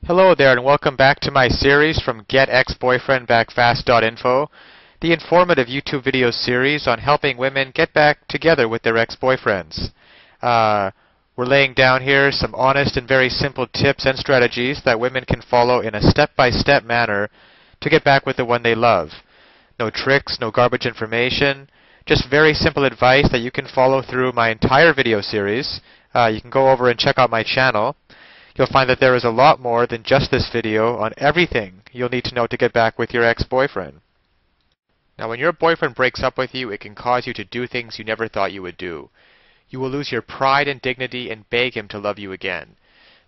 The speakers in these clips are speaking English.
Hello there and welcome back to my series from GetExBoyfriendBackFast.info, the informative YouTube video series on helping women get back together with their ex-boyfriends. We're laying down here some honest and very simple tips and strategies that women can follow in a step-by-step manner to get back with the one they love. No tricks, no garbage information, just very simple advice that you can follow through my entire video series. You can go over and check out my channel. You'll find that there is a lot more than just this video on everything you'll need to know to get back with your ex-boyfriend. Now, when your boyfriend breaks up with you, it can cause you to do things you never thought you would do. You will lose your pride and dignity and beg him to love you again.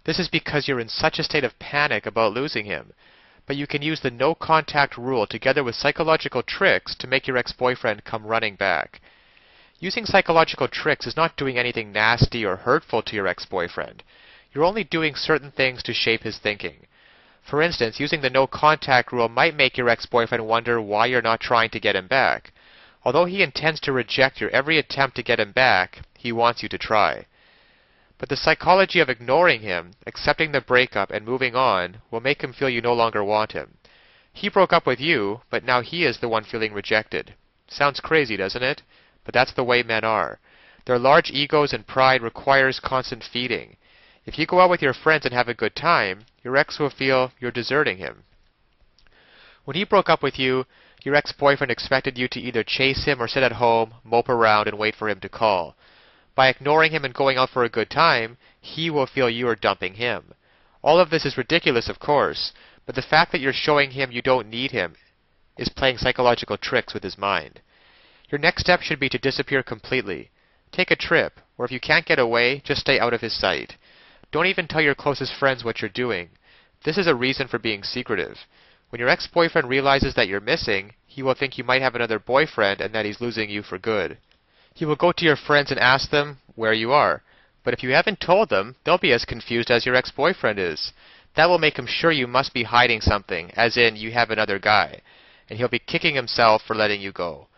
This is because you're in such a state of panic about losing him. But you can use the no-contact rule together with psychological tricks to make your ex-boyfriend come running back. Using psychological tricks is not doing anything nasty or hurtful to your ex-boyfriend. You're only doing certain things to shape his thinking. For instance, using the no-contact rule might make your ex-boyfriend wonder why you're not trying to get him back. Although he intends to reject your every attempt to get him back, he wants you to try. But the psychology of ignoring him, accepting the breakup, and moving on will make him feel you no longer want him. He broke up with you, but now he is the one feeling rejected. Sounds crazy, doesn't it? But that's the way men are. Their large egos and pride requires constant feeding. If you go out with your friends and have a good time, your ex will feel you're deserting him. When he broke up with you, your ex-boyfriend expected you to either chase him or sit at home, mope around, and wait for him to call. By ignoring him and going out for a good time, he will feel you are dumping him. All of this is ridiculous, of course, but the fact that you're showing him you don't need him is playing psychological tricks with his mind. Your next step should be to disappear completely. Take a trip, or if you can't get away, just stay out of his sight. Don't even tell your closest friends what you're doing. This is a reason for being secretive. When your ex-boyfriend realizes that you're missing, he will think you might have another boyfriend and that he's losing you for good. He will go to your friends and ask them where you are. But if you haven't told them, they'll be as confused as your ex-boyfriend is. That will make him sure you must be hiding something, as in you have another guy. And he'll be kicking himself for letting you go.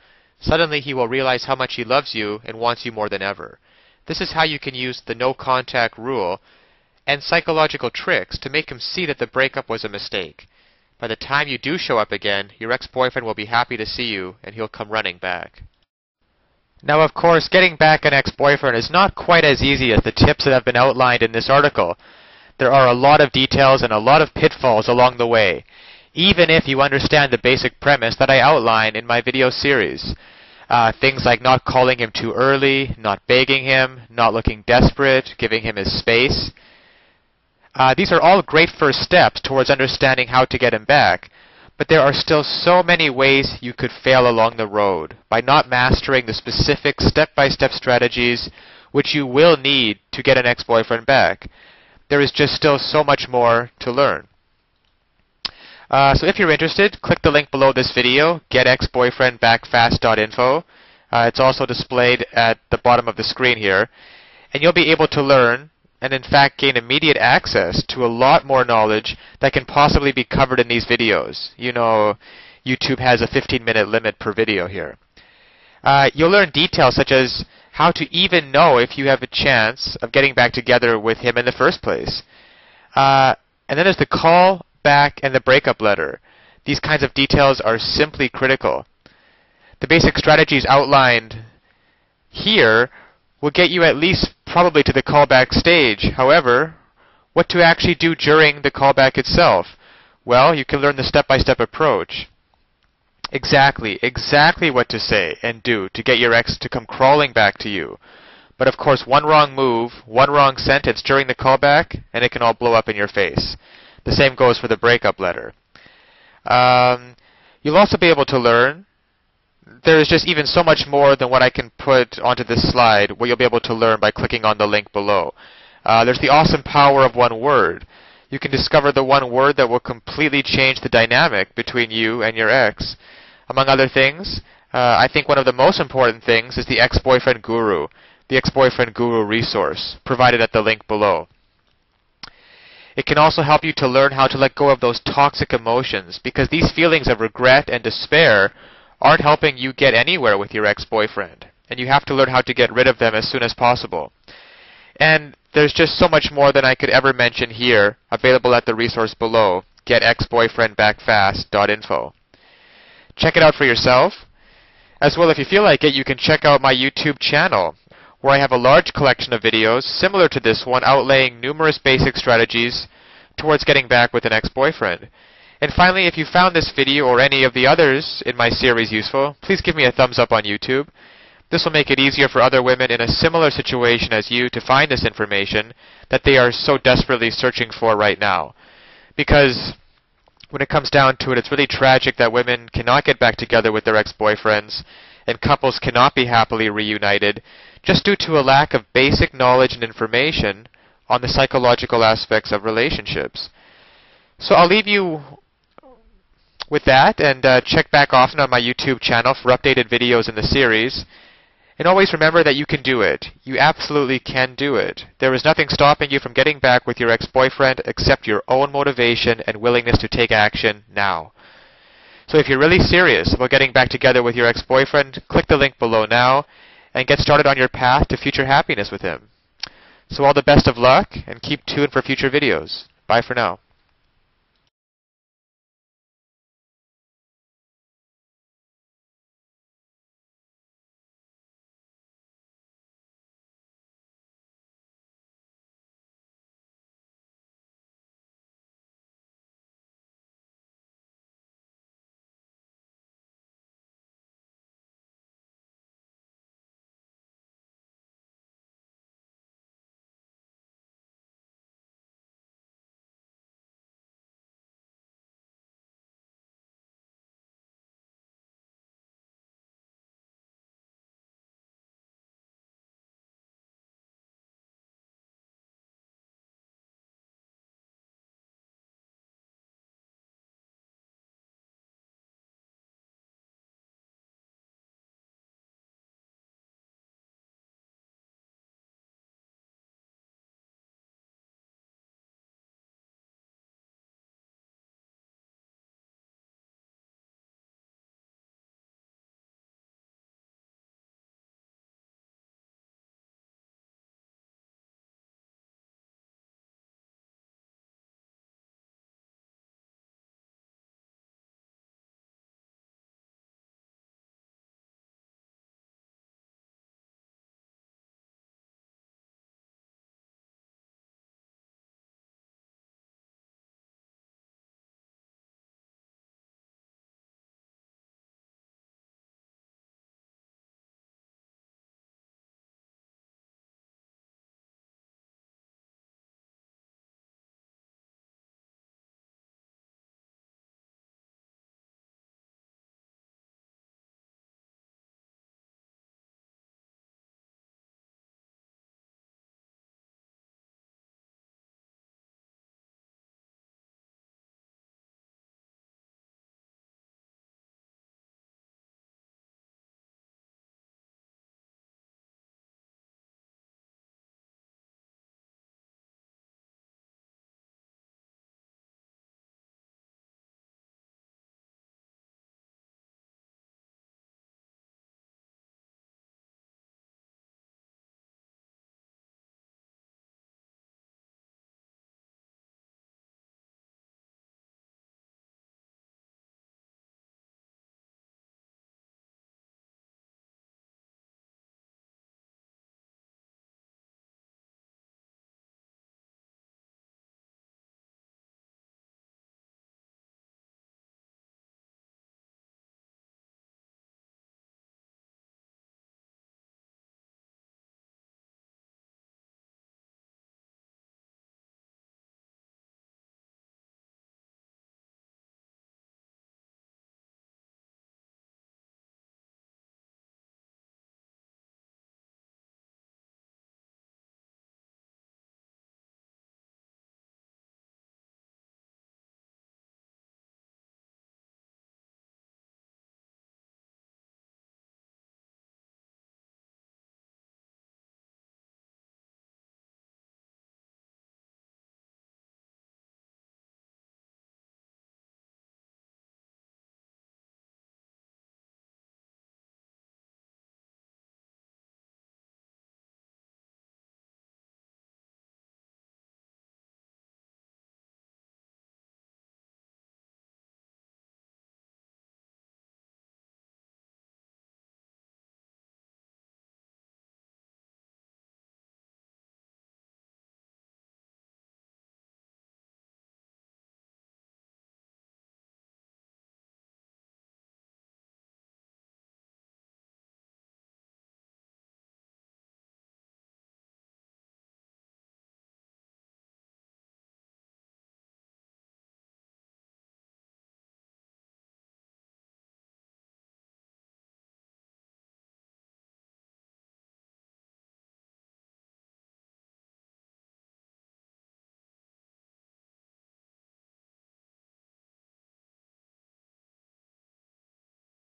Suddenly he will realize how much he loves you and wants you more than ever. This is how you can use the no-contact rule and psychological tricks to make him see that the breakup was a mistake. By the time you do show up again, your ex-boyfriend will be happy to see you and he'll come running back. Now, of course, getting back an ex-boyfriend is not quite as easy as the tips that have been outlined in this article. There are a lot of details and a lot of pitfalls along the way, even if you understand the basic premise that I outline in my video series. Things like not calling him too early, not begging him, not looking desperate, giving him his space. These are all great first steps towards understanding how to get him back, but there are still so many ways you could fail along the road by not mastering the specific step-by-step strategies which you will need to get an ex-boyfriend back. There is just still so much more to learn. So if you're interested, click the link below this video, getexboyfriendbackfast.info. It's also displayed at the bottom of the screen here, and you'll be able to learn and in fact gain immediate access to a lot more knowledge that can possibly be covered in these videos. You know, YouTube has a 15-minute limit per video here. You'll learn details such as how to even know if you have a chance of getting back together with him in the first place. And then there's the call back and the breakup letter. These kinds of details are simply critical. The basic strategies outlined here will get you at least probably to the callback stage. However, what to actually do during the callback itself? Well, you can learn the step-by-step approach. Exactly what to say and do to get your ex to come crawling back to you. But of course, one wrong move, one wrong sentence during the callback, and it can all blow up in your face. The same goes for the breakup letter. You'll also be able to learn. There is just even so much more than what I can put onto this slide, what you'll be able to learn by clicking on the link below. There's the awesome power of one word. You can discover the one word that will completely change the dynamic between you and your ex. Among other things, I think one of the most important things is the ex-boyfriend guru, the ex-boyfriend guru resource, provided at the link below. It can also help you to learn how to let go of those toxic emotions, because these feelings of regret and despair aren't helping you get anywhere with your ex-boyfriend, and you have to learn how to get rid of them as soon as possible. And there's just so much more than I could ever mention here, available at the resource below, getexboyfriendbackfast.info. Check it out for yourself. As well, if you feel like it, you can check out my YouTube channel, where I have a large collection of videos similar to this one outlaying numerous basic strategies towards getting back with an ex-boyfriend. And finally, if you found this video or any of the others in my series useful, please give me a thumbs up on YouTube. This will make it easier for other women in a similar situation as you to find this information that they are so desperately searching for right now. Because when it comes down to it, it's really tragic that women cannot get back together with their ex-boyfriends and couples cannot be happily reunited just due to a lack of basic knowledge and information on the psychological aspects of relationships. So I'll leave you with that, and check back often on my YouTube channel for updated videos in the series. And always remember that you can do it. You absolutely can do it. There is nothing stopping you from getting back with your ex-boyfriend except your own motivation and willingness to take action now. So if you're really serious about getting back together with your ex-boyfriend, click the link below now and get started on your path to future happiness with him. So all the best of luck, and keep tuned for future videos. Bye for now.